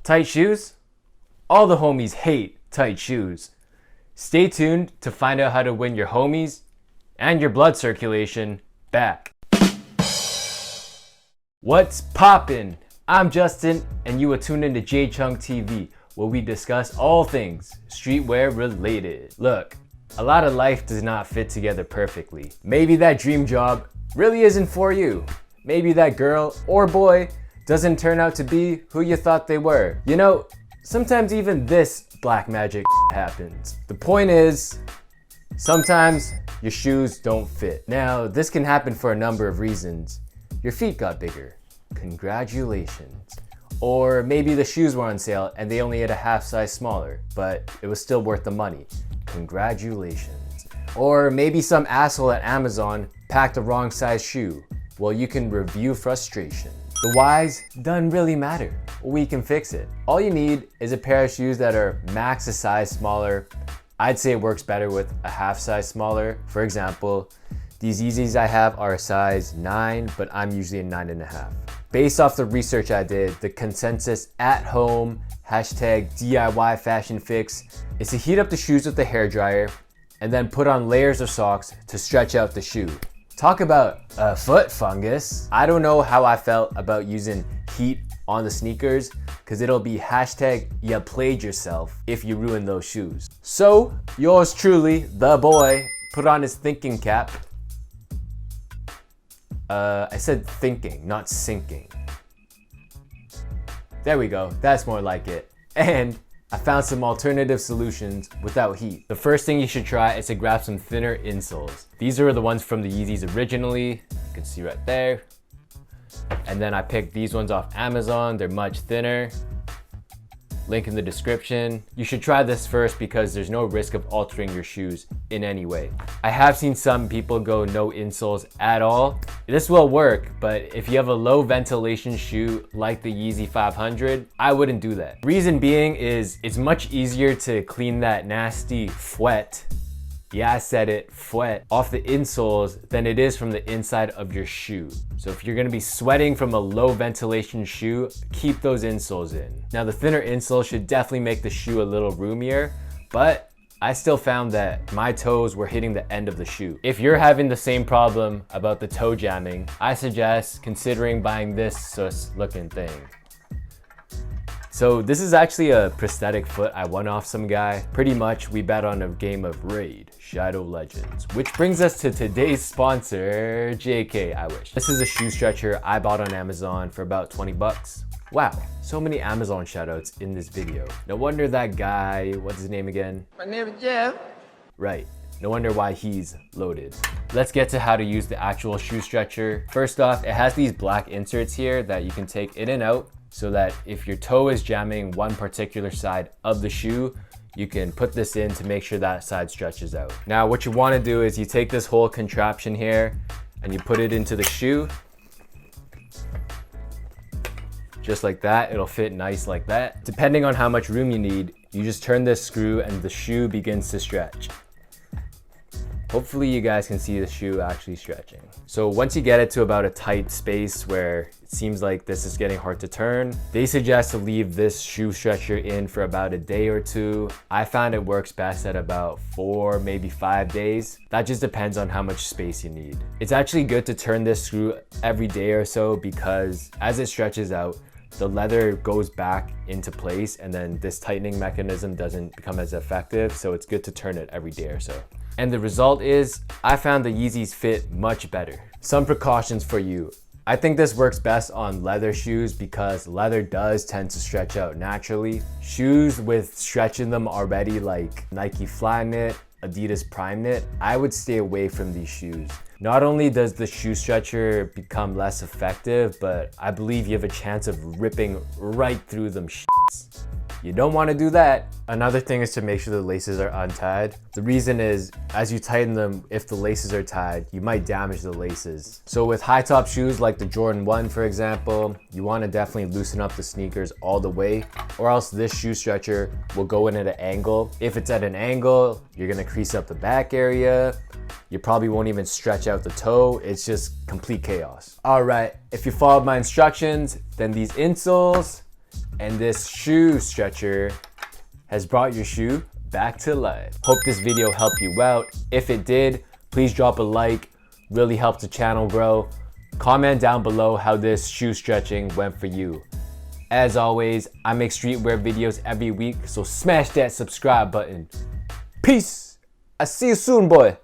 Tight shoes? All the homies hate tight shoes. Stay tuned to find out how to win your homies and your blood circulation back. What's poppin'? I'm Justin, and you are tuned into J Chung TV, where we discuss all things streetwear related. Look, a lot of life does not fit together perfectly. Maybe that dream job really isn't for you. Maybe that girl or boy doesn't turn out to be who you thought they were. You know, sometimes even this black magic happens. The point is, sometimes your shoes don't fit. Now, this can happen for a number of reasons. Your feet got bigger. Congratulations. Or maybe the shoes were on sale and they only had a half size smaller, but it was still worth the money. Congratulations. Or maybe some asshole at Amazon packed the wrong size shoe. Well, you can review frustration. The whys doesn't really matter. We can fix it. All you need is a pair of shoes that are max a size smaller. I'd say it works better with a half size smaller. For example, these Yeezys I have are a size 9, but I'm usually a 9.5. Based off the research I did, the consensus at home, #DIY fashion fix, is to heat up the shoes with the hairdryer and then put on layers of socks to stretch out the shoe. Talk about a foot fungus. I don't know how I felt about using heat on the sneakers, because it'll be #you played yourself if you ruin those shoes. So, yours truly, the boy, put on his thinking cap. I said thinking, not sinking. There we go, that's more like it. And I found some alternative solutions without heat. The first thing you should try is to grab some thinner insoles. These are the ones from the Yeezys originally. You can see right there. And then I picked these ones off Amazon. They're much thinner. Link in the description. You should try this first because there's no risk of altering your shoes in any way. I have seen some people go no insoles at all. This will work, but if you have a low ventilation shoe like the Yeezy 500, I wouldn't do that. Reason being is it's much easier to clean that nasty fwet, yeah, I said it, fwet, off the insoles than it is from the inside of your shoe. So if you're gonna be sweating from a low ventilation shoe, keep those insoles in. Now the thinner insole should definitely make the shoe a little roomier, but I still found that my toes were hitting the end of the shoe. If you're having the same problem about the toe jamming, I suggest considering buying this sus looking thing. So this is actually a prosthetic foot I won off some guy. Pretty much we bet on a game of Raid, Shadow Legends, which brings us to today's sponsor, JK, I wish. This is a shoe stretcher I bought on Amazon for about 20 bucks. Wow, so many Amazon shoutouts in this video. No wonder that guy, what's his name again? My name is Jeff. Right, no wonder why he's loaded. Let's get to how to use the actual shoe stretcher. First off, it has these black inserts here that you can take in and out, so that if your toe is jamming one particular side of the shoe, you can put this in to make sure that side stretches out. Now what you want to do is you take this whole contraption here and you put it into the shoe. Just like that, it'll fit nice like that. Depending on how much room you need, you just turn this screw and the shoe begins to stretch. Hopefully you guys can see the shoe actually stretching. So once you get it to about a tight space where it seems like this is getting hard to turn, they suggest to leave this shoe stretcher in for about a day or two. I found it works best at about 4, maybe 5 days. That just depends on how much space you need. It's actually good to turn this screw every day or so because as it stretches out, the leather goes back into place and then this tightening mechanism doesn't become as effective. So it's good to turn it every day or so. And the result is, I found the Yeezys fit much better. Some precautions for you. I think this works best on leather shoes because leather does tend to stretch out naturally. Shoes with stretch in them already like Nike Flyknit, Adidas Prime Knit, I would stay away from these shoes. Not only does the shoe stretcher become less effective, but I believe you have a chance of ripping right through them shits. You don't want to do that. Another thing is to make sure the laces are untied. The reason is, as you tighten them, if the laces are tied, you might damage the laces. So with high top shoes like the Jordan 1, for example, you want to definitely loosen up the sneakers all the way, or else this shoe stretcher will go in at an angle. If it's at an angle, you're going to crease up the back area. You probably won't even stretch out the toe. It's just complete chaos. All right, if you followed my instructions, then these insoles, And this shoe stretcher has brought your shoe back to life. Hope this video helped you out. If it did, please drop a like, really helps the channel grow. Comment down below how this shoe stretching went for you. As always, I make streetwear videos every week, so smash that subscribe button. Peace! I see you soon, boy.